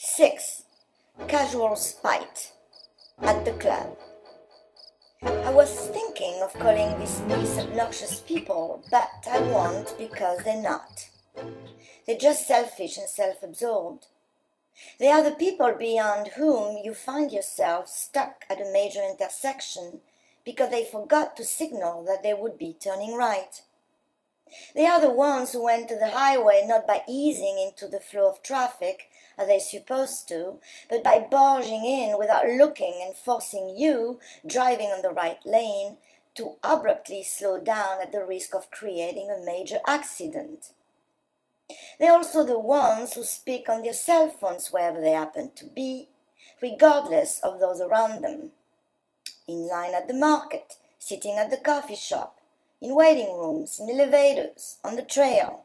6. Casual spite at the club. I was thinking of calling these obnoxious people, but I won't because they're not. They're just selfish and self-absorbed. They are the people beyond whom you find yourself stuck at a major intersection because they forgot to signal that they would be turning right. They are the ones who enter the highway not by easing into the flow of traffic as they're supposed to, but by barging in without looking and forcing you, driving on the right lane, to abruptly slow down at the risk of creating a major accident. They're also the ones who speak on their cell phones wherever they happen to be, regardless of those around them. In line at the market, sitting at the coffee shop, in waiting rooms, in elevators, on the trail.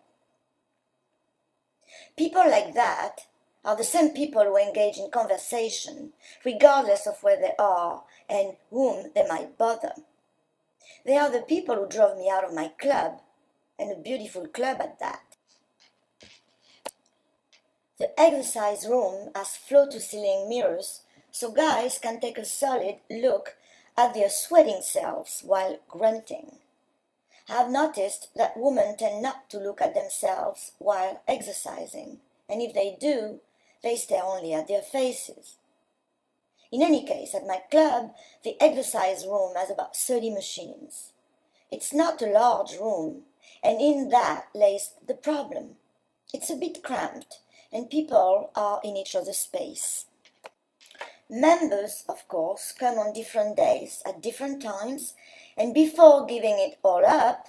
People like that are the same people who engage in conversation, regardless of where they are and whom they might bother. They are the people who drove me out of my club, and a beautiful club at that. The exercise room has floor-to-ceiling mirrors, so guys can take a solid look at their sweating selves while grunting. I have noticed that women tend not to look at themselves while exercising, and if they do, they stare only at their faces. In any case, at my club, the exercise room has about 30 machines. It's not a large room, and in that lays the problem. It's a bit cramped, and people are in each other's space. Members, of course, come on different days, at different times, and before giving it all up,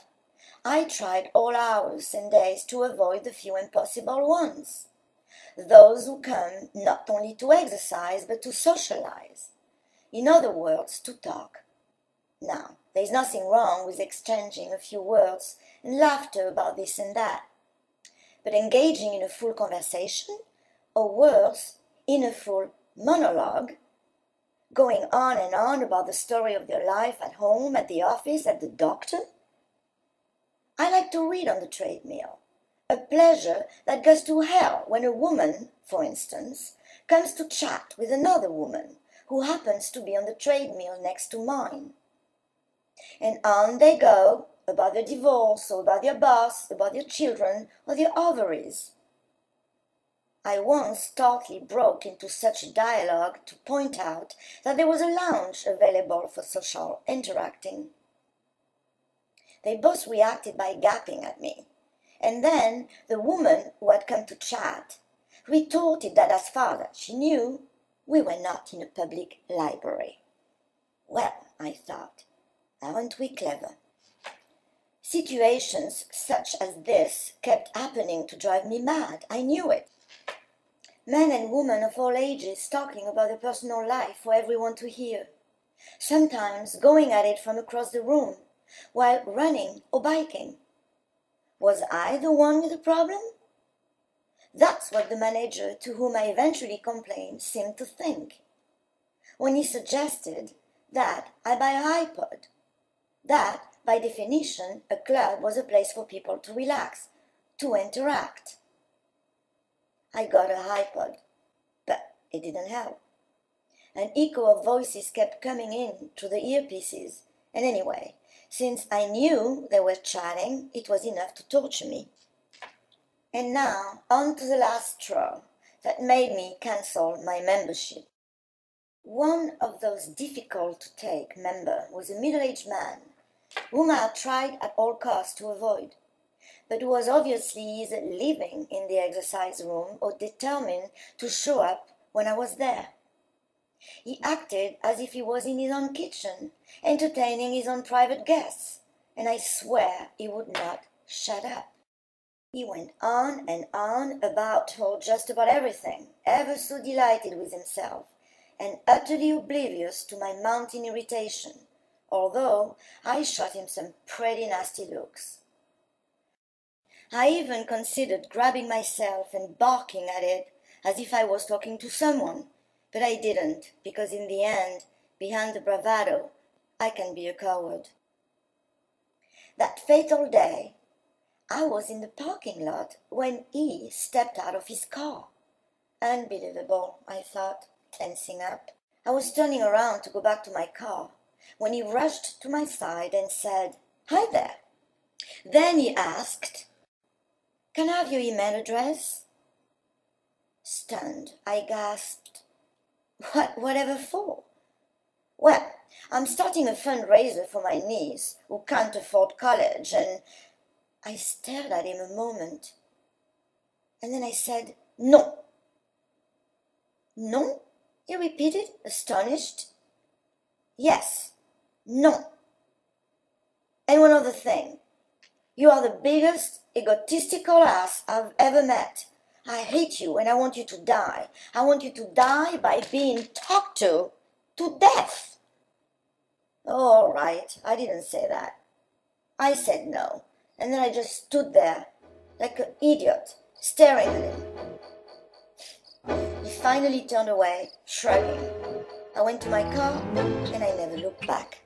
I tried all hours and days to avoid the few impossible ones. Those who come not only to exercise, but to socialize. In other words, to talk. Now, there's nothing wrong with exchanging a few words and laughter about this and that. But engaging in a full conversation, or worse, in a full monologue, going on and on about the story of their life at home, at the office, at the doctor. I like to read on the treadmill, a pleasure that goes to hell when a woman, for instance, comes to chat with another woman who happens to be on the treadmill next to mine. And on they go, about their divorce, or about their boss, about their children, or their ovaries. I once tartly broke into such a dialogue to point out that there was a lounge available for social interacting. They both reacted by gaping at me, and then the woman who had come to chat retorted that as far as she knew, we were not in a public library. Well, I thought, aren't we clever? Situations such as this kept happening to drive me mad. I knew it. Men and women of all ages talking about their personal life for everyone to hear, sometimes going at it from across the room, while running or biking. Was I the one with the problem? That's what the manager to whom I eventually complained seemed to think, when he suggested that I buy an iPod, that, by definition, a club was a place for people to relax, to interact. I got a iPod, but it didn't help. An echo of voices kept coming in through the earpieces, and anyway, since I knew they were chatting, it was enough to torture me. And now, on to the last straw that made me cancel my membership. One of those difficult-to-take members was a middle-aged man, whom I had tried at all costs to avoid, but who was obviously either living in the exercise room or determined to show up when I was there. He acted as if he was in his own kitchen, entertaining his own private guests, and I swear he would not shut up. He went on and on about just about everything, ever so delighted with himself, and utterly oblivious to my mounting irritation, although I shot him some pretty nasty looks. I even considered grabbing myself and barking at it as if I was talking to someone, but I didn't, because in the end, behind the bravado, I can be a coward. That fatal day, I was in the parking lot when he stepped out of his car. Unbelievable, I thought, tensing up. I was turning around to go back to my car when he rushed to my side and said, "Hi there." Then he asked, "Can I have your email address?" Stunned, I gasped, Whatever for?" "Well, I'm starting a fundraiser for my niece who can't afford college, and—" I stared at him a moment, and then I said, "No." "No?" he repeated, astonished. "Yes, no. And one other thing. You are the biggest egotistical ass I've ever met. I hate you and I want you to die. I want you to die by being talked to death." "Oh, all right, I didn't say that." I said no, and then I just stood there like an idiot, staring at him. He finally turned away, shrugging. I went to my car and I never looked back.